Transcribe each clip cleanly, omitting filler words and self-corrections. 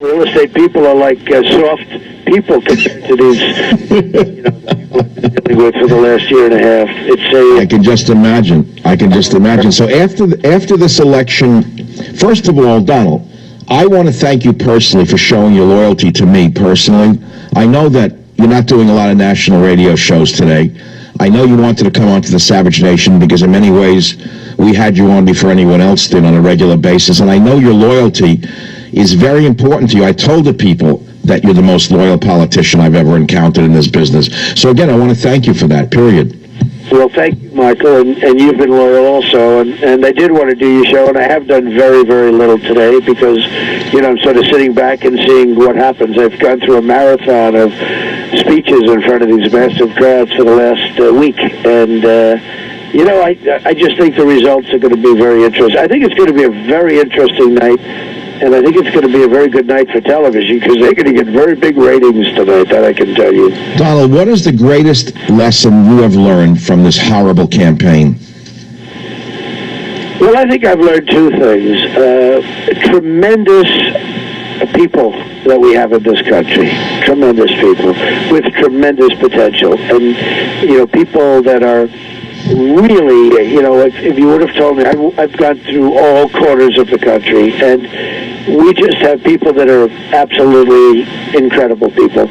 real estate people are like soft people compared to these, the people I've been dealing with for the last year and a half. I can just imagine. So after this election, first of all, Donald, I want to thank you personally for showing your loyalty to me personally. I know that you're not doing a lot of national radio shows today. I know you wanted to come on to the Savage Nation because in many ways we had you on before anyone else did on a regular basis, and I know your loyalty is very important to you. I told the people that you're the most loyal politician I've ever encountered in this business. So again, I want to thank you for that, period. Well, thank you, Michael, and you've been loyal also, and I did want to do your show, and I have done very, very little today because, I'm sort of sitting back and seeing what happens. I've gone through a marathon of speeches in front of these massive crowds for the last week, and, I just think the results are going to be very interesting. I think it's going to be a very interesting night, and I think it's going to be a very good night for television because they're going to get very big ratings tonight, that I can tell you. Donald, what is the greatest lesson you have learned from this horrible campaign? Well, I think I've learned two things. Tremendous people that we have in this country. Tremendous people with tremendous potential. And, people that are really, if you would have told me, I've gone through all corners of the country, and we just have people that are absolutely incredible people.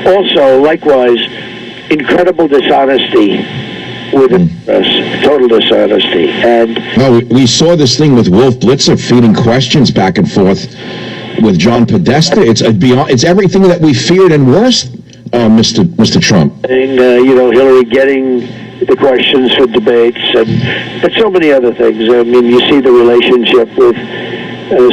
Also, likewise, incredible dishonesty with the press, total dishonesty. And we saw this thing with Wolf Blitzer feeding questions back and forth with John Podesta. It's everything that we feared and worse, Mr. Trump. And, Hillary getting the questions for debates, but so many other things. I mean, you see the relationship with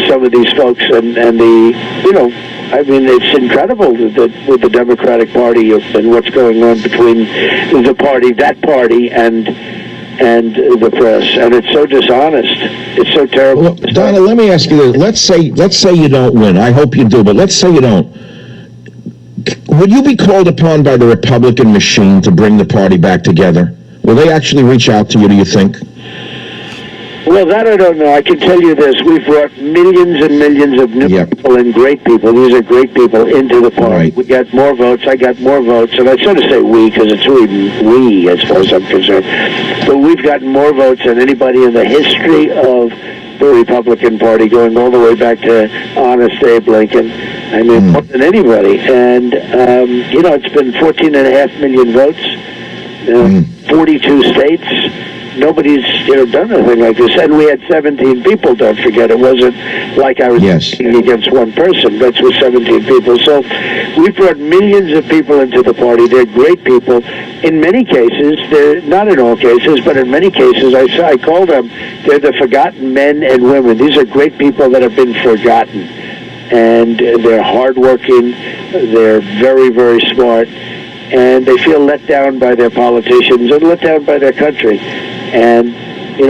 some of these folks, and it's incredible that with the Democratic Party and what's going on between that party, and the press, and it's so dishonest. It's so terrible. Well, Donna, let me ask you this. Let's say you don't win. I hope you do, but let's say you don't. Would you be called upon by the Republican machine to bring the party back together? Will they actually reach out to you, do you think? Well, that I don't know. I can tell you this. We've brought millions and millions of new people and great people. These are great people into the party. Right. We got more votes. I got more votes. And I sort of say we because it's really we as far as I'm concerned. But we've gotten more votes than anybody in the history of the Republican Party, going all the way back to Honest Abe Lincoln. I mean, more than anybody. And, it's been 14.5 million votes, 42 states. Nobody's done anything like this. And we had 17 people, don't forget. It wasn't like I was competing against one person. That's with 17 people. So we brought millions of people into the party. They're great people. In many cases, they're not in all cases, but in many cases, I call them, they're the forgotten men and women. These are great people that have been forgotten. And they're hardworking. They're very, very smart. And they feel let down by their politicians and let down by their country. And,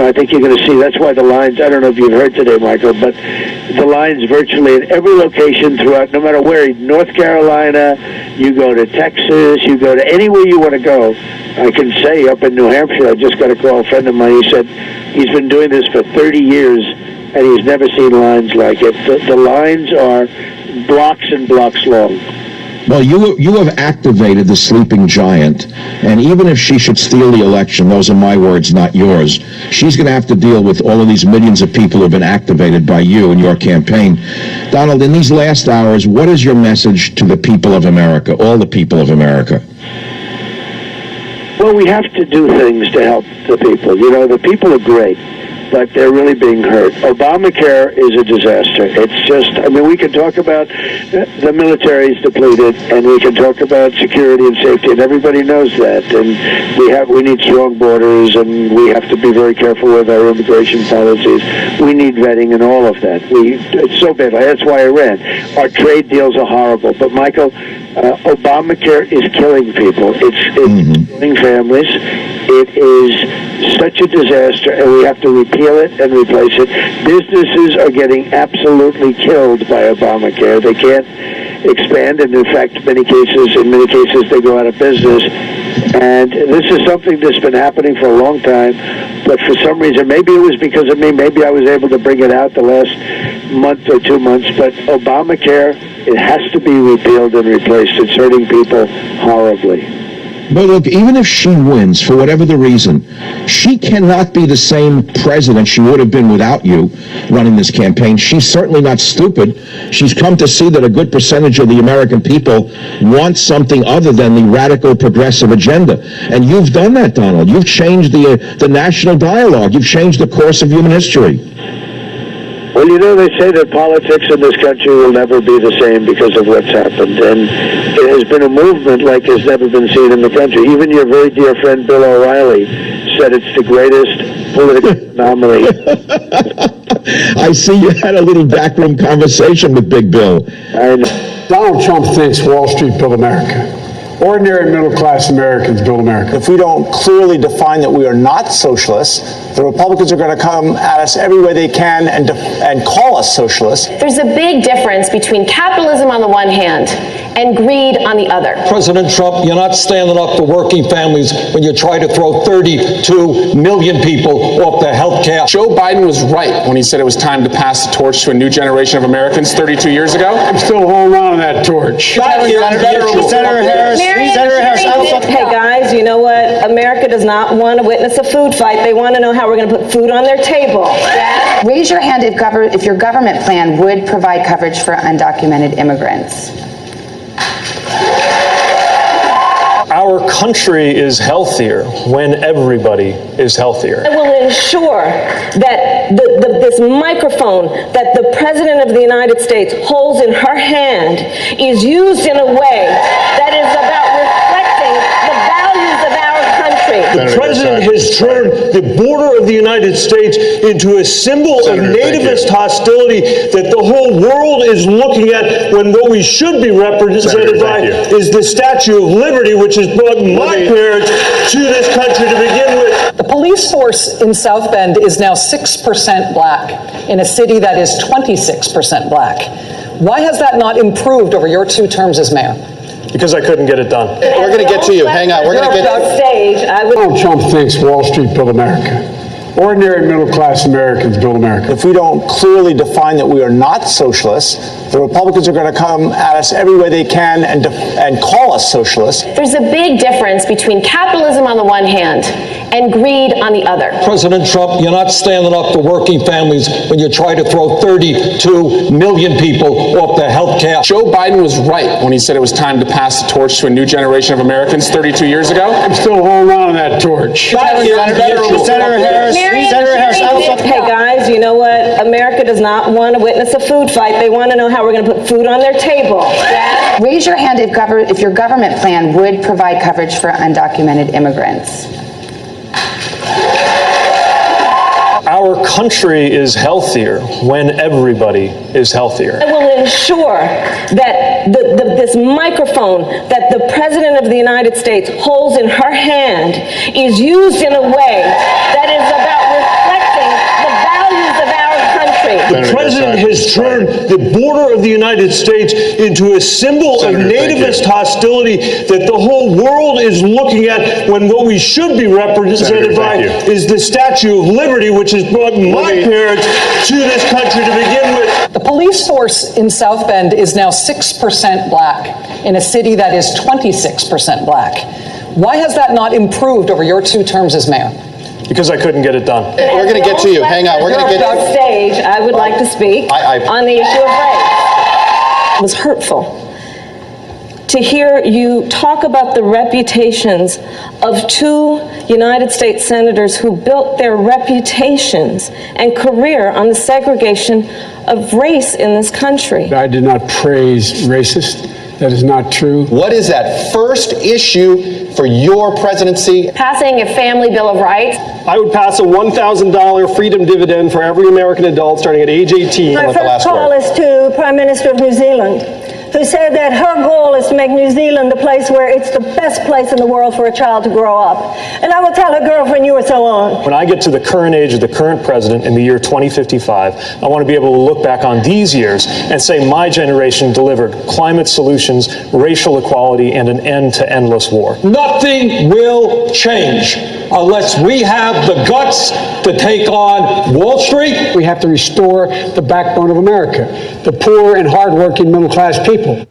I think you're going to see, that's why the lines, I don't know if you've heard today, Michael, but the lines virtually in every location throughout, no matter where, North Carolina, you go to Texas, you go to anywhere you want to go. I can say up in New Hampshire, I just got a call, a friend of mine, he said he's been doing this for 30 years, and he's never seen lines like it. The lines are blocks and blocks long. Well, you have activated the sleeping giant, and even if she should steal the election, those are my words, not yours, she's going to have to deal with all of these millions of people who have been activated by you and your campaign. Donald, in these last hours, what is your message to the people of America, all the people of America? Well, we have to do things to help the people. The people are great, but they're really being hurt. Obamacare is a disaster. It's just, we can talk about the military's depleted, and we can talk about security and safety, and everybody knows that. And we need strong borders, and we have to be very careful with our immigration policies. We need vetting and all of that. It's so bad. That's why I ran. Our trade deals are horrible. But, Michael, Obamacare is killing people. It's killing families. It is such a disaster, and we have to repeal it and replace it. Businesses are getting absolutely killed by Obamacare. They can't expand, and in fact, in many cases, they go out of business. And this is something that's been happening for a long time, but for some reason, maybe it was because of me, maybe I was able to bring it out the last month or 2 months, but Obamacare, it has to be repealed and replaced. It's hurting people horribly. But look, even if she wins, for whatever the reason, she cannot be the same president she would have been without you running this campaign. She's certainly not stupid. She's come to see that a good percentage of the American people want something other than the radical progressive agenda. And you've done that, Donald. You've changed the national dialogue. You've changed the course of human history. Well, you know, they say that politics in this country will never be the same because of what's happened. And it has been a movement like has never been seen in the country. Even your very dear friend Bill O'Reilly said it's the greatest political anomaly. I see you had a little backroom conversation with Big Bill. I know. Donald Trump thinks Wall Street built America. Ordinary middle-class Americans build America. If we don't clearly define that we are not socialists, the Republicans are going to come at us every way they can and call us socialists. There's a big difference between capitalism on the one hand and greed on the other. President Trump, you're not standing up for working families when you try to throw 32 million people off their health care. Joe Biden was right when he said it was time to pass the torch to a new generation of Americans 32 years ago. I'm still holding on to that torch. Senator Harris. Hey guys, you know what? America does not want to witness a food fight. They want to know how we're going to put food on their table. Raise your hand if your government plan would provide coverage for undocumented immigrants. Our country is healthier when everybody is healthier. I will ensure that this microphone that the President of the United States holds in her hand is used in a way that is about reflecting the values of our country. The president has turned the border of the United States into a symbol of nativist hostility that the whole world is looking at, when what we should be represented by is the Statue of Liberty, which has brought my parents to this country to begin with. The police force in South Bend is now 6% black in a city that is 26% black. Why has that not improved over your 2 terms as mayor? Because I couldn't get it done. We're going to get to you. Hang on. We're going to get to you. Stage, Donald Trump thinks Wall Street built America. Ordinary middle-class Americans build America. If we don't clearly define that we are not socialists, the Republicans are going to come at us every way they can and call us socialists. There's a big difference between capitalism on the one hand and greed on the other. President Trump, you're not standing up for working families when you try to throw 32 million people off their health care. Joe Biden was right when he said it was time to pass the torch to a new generation of Americans 32 years ago. I'm still holding on to that torch. Senator Harris. Hey guys, you know what? America does not want to witness a food fight. They want to know how we're going to put food on their table. Raise your hand if your government plan would provide coverage for undocumented immigrants. Our country is healthier when everybody is healthier. I will ensure that this microphone that the President of the United States holds in her hand is used in a way that is about reflecting the values of our country. The president has turned the border of the United States into a symbol of nativist hostility that the whole world is looking at, when what we should be represented by is the Statue of Liberty, which has brought my parents to this country to begin with. The police force in South Bend is now 6% black in a city that is 26% black. Why has that not improved over your 2 terms as mayor? Because I couldn't get it done. We're going to get to you. Hang on. We're going to get to you. Stage, I would like to speak on the issue of race. It was hurtful to hear you talk about the reputations of 2 United States senators who built their reputations and career on the segregation of race in this country. I did not praise racist. That is not true. What is that first issue for your presidency? Passing a family bill of rights. I would pass a $1,000 freedom dividend for every American adult starting at age 18. My first call is to Prime Minister of New Zealand. who said that her goal is to make New Zealand the place where it's the best place in the world for a child to grow up. And I will tell her girlfriend you were so on. When I get to the current age of the current president in the year 2055, I want to be able to look back on these years and say my generation delivered climate solutions, racial equality, and an end to endless war. Nothing will change unless we have the guts to take on Wall Street. We have to restore the backbone of America, the poor and hardworking middle-class people.